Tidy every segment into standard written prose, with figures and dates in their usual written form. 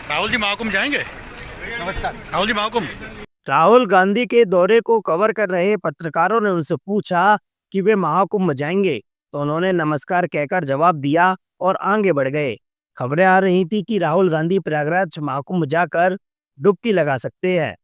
राहुल जी महाकुंभ जाएंगे। नमस्कार। राहुल जी महाकुंभ। राहुल गांधी के दौरे को कवर कर रहे पत्रकारों ने उनसे पूछा कि वे महाकुंभ जाएंगे, तो उन्होंने नमस्कार कहकर जवाब दिया और आगे बढ़ गए। खबरें आ रही थी कि राहुल गांधी प्रयागराज महाकुंभ जाकर डुबकी लगा सकते हैं।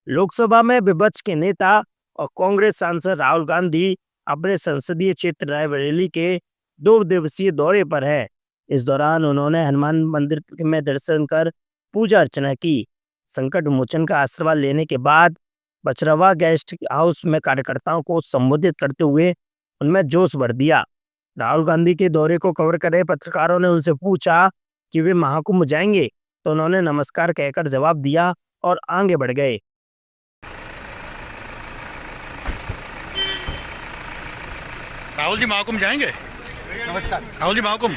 लोकसभा में विपक्ष के नेता और कांग्रेस सांसद राहुल गांधी अपने संसदीय क्षेत्र रायबरेली के 2 दिवसीय दौरे पर है। इस दौरान उन्होंने हनुमान मंदिर में दर्शन कर पूजा अर्चना की। संकट मोचन का आशीर्वाद लेने के बाद बचरवा गेस्ट हाउस में कार्यकर्ताओं को संबोधित करते हुए उनमें जोश भर दिया। राहुल गांधी के दौरे को कवर कर रहे पत्रकारों ने उनसे पूछा कि वे महाकुंभ जाएंगे, तो उन्होंने नमस्कार कहकर जवाब दिया और आगे बढ़ गए। राहुल जी महाकुंभ जाएंगे। नमस्कार। राहुल जी महाकुंभ।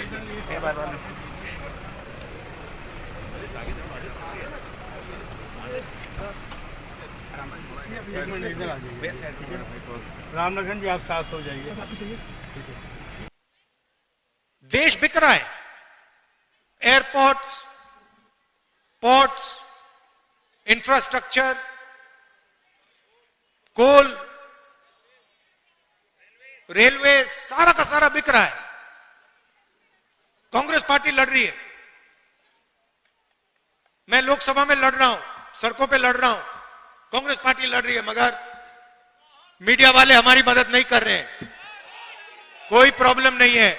रामनगन जी आप साथ हो जाइए। देश बिक रहा है। एयरपोर्ट्स, पोर्ट्स, इंफ्रास्ट्रक्चर, कोल, रेलवे, सारा का सारा बिक रहा है। कांग्रेस पार्टी लड़ रही है। मैं लोकसभा में लड़ रहा हूं, सड़कों पे लड़ रहा हूं, कांग्रेस पार्टी लड़ रही है, मगर मीडिया वाले हमारी मदद नहीं कर रहे हैं। कोई प्रॉब्लम नहीं है,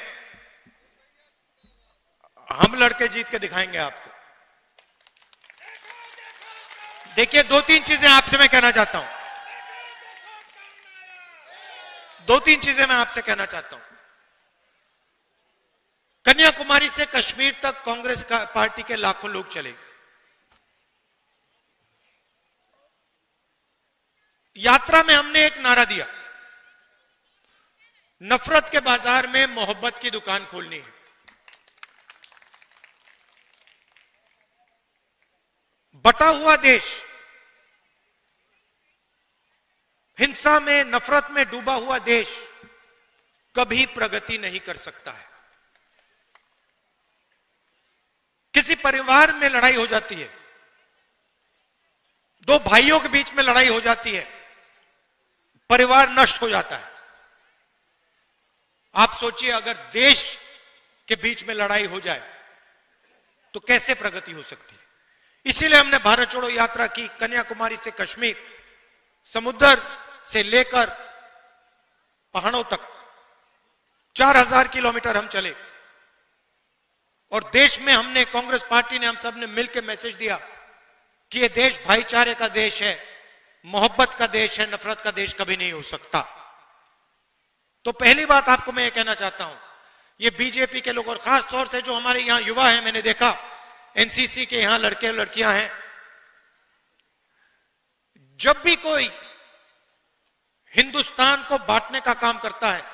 हम लड़के जीत के दिखाएंगे आपको। देखिए, 2-3 चीजें आपसे मैं कहना चाहता हूं। 2-3 चीजें मैं आपसे कहना चाहता हूं। कन्याकुमारी से कश्मीर तक कांग्रेस पार्टी के लाखों लोग चले। यात्रा में हमने एक नारा दिया, नफरत के बाजार में मोहब्बत की दुकान खोलनी है। बटा हुआ देश, हिंसा में, नफरत में डूबा हुआ देश कभी प्रगति नहीं कर सकता है। किसी परिवार में लड़ाई हो जाती है, 2 भाइयों के बीच में लड़ाई हो जाती है, परिवार नष्ट हो जाता है। आप सोचिए, अगर देश के बीच में लड़ाई हो जाए तो कैसे प्रगति हो सकती है। इसीलिए हमने भारत जोड़ो यात्रा की। कन्याकुमारी से कश्मीर, समुद्र से लेकर पहाड़ों तक 4000 किलोमीटर हम चले। और देश में हमने, कांग्रेस पार्टी ने, हम सब ने मिलकर मैसेज दिया कि यह देश भाईचारे का देश है, मोहब्बत का देश है, नफरत का देश कभी नहीं हो सकता। तो पहली बात आपको मैं ये कहना चाहता हूं, ये बीजेपी के लोग और खास तौर से जो हमारे यहां युवा हैं, मैंने देखा एनसीसी के यहां लड़के लड़कियां हैं, जब भी कोई हिंदुस्तान को बांटने का काम करता है,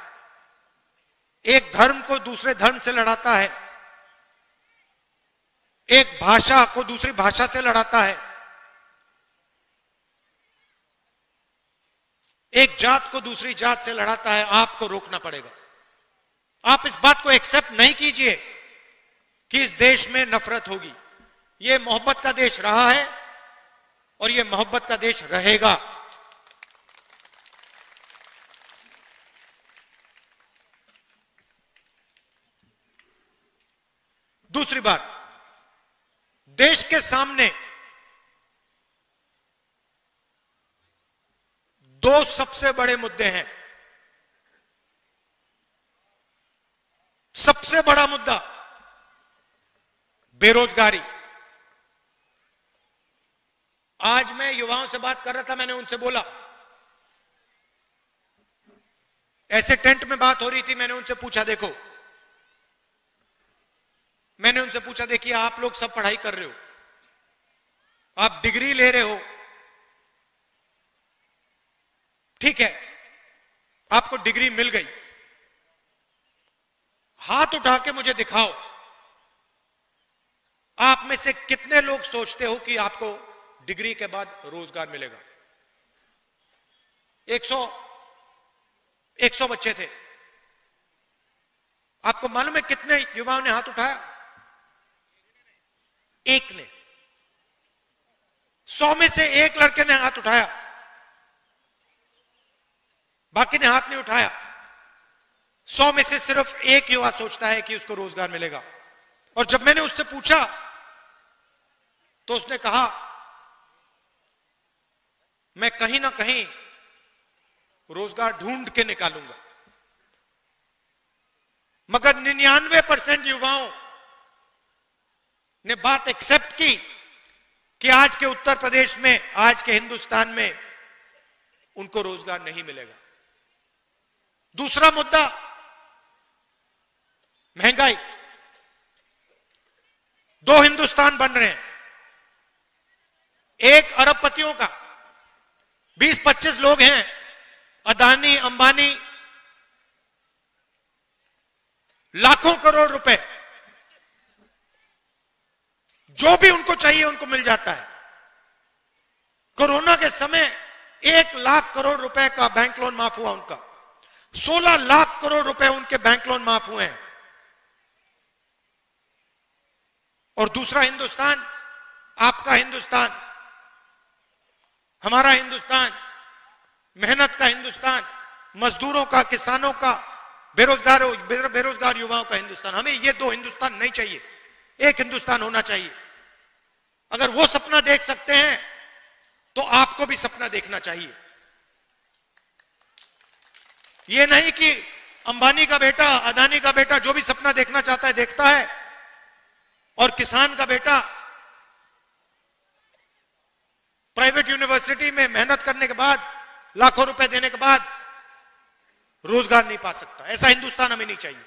एक धर्म को दूसरे धर्म से लड़ाता है, एक भाषा को दूसरी भाषा से लड़ाता है, एक जात को दूसरी जात से लड़ाता है, आपको रोकना पड़ेगा। आप इस बात को एक्सेप्ट नहीं कीजिए कि इस देश में नफरत होगी। यह मोहब्बत का देश रहा है और यह मोहब्बत का देश रहेगा। दूसरी बात, देश के सामने 2 सबसे बड़े मुद्दे हैं। सबसे बड़ा मुद्दा बेरोजगारी। आज मैं युवाओं से बात कर रहा था, मैंने उनसे बोला, ऐसे टेंट में बात हो रही थी, मैंने उनसे पूछा, देखिए आप लोग सब पढ़ाई कर रहे हो, आप डिग्री ले रहे हो, ठीक है, आपको डिग्री मिल गई, हाथ उठा के मुझे दिखाओ, आप में से कितने लोग सोचते हो कि आपको डिग्री के बाद रोजगार मिलेगा। 100 बच्चे थे। आपको मालूम है कितने युवाओं ने हाथ उठाया? एक ने। 100 में से एक लड़के ने हाथ उठाया, बाकी ने हाथ नहीं उठाया। 100 में से सिर्फ एक युवा सोचता है कि उसको रोजगार मिलेगा। और जब मैंने उससे पूछा तो उसने कहा मैं कहीं ना कहीं रोजगार ढूंढ के निकालूंगा। मगर 99% युवाओं ने बात एक्सेप्ट की कि आज के उत्तर प्रदेश में, आज के हिंदुस्तान में उनको रोजगार नहीं मिलेगा। दूसरा मुद्दा महंगाई। 2 हिंदुस्तान बन रहे हैं। एक अरबपतियों का 20-25 लोग हैं, अदानी अंबानी, लाखों करोड़ रुपए जो भी उनको चाहिए उनको मिल जाता है। कोरोना के समय 1 लाख करोड़ रुपए का बैंक लोन माफ हुआ उनका। 16 लाख करोड़ रुपए उनके बैंक लोन माफ हुए हैं। और दूसरा हिंदुस्तान, आपका हिंदुस्तान, हमारा हिंदुस्तान, मेहनत का हिंदुस्तान, मजदूरों का, किसानों का, बेरोजगार युवाओं का हिंदुस्तान। हमें ये 2 हिंदुस्तान नहीं चाहिए, एक हिंदुस्तान होना चाहिए। अगर वो सपना देख सकते हैं तो आपको भी सपना देखना चाहिए। ये नहीं कि अंबानी का बेटा, अदानी का बेटा जो भी सपना देखना चाहता है देखता है, और किसान का बेटा प्राइवेट यूनिवर्सिटी में मेहनत करने के बाद, लाखों रुपए देने के बाद रोजगार नहीं पा सकता। ऐसा हिंदुस्तान हमें नहीं चाहिए।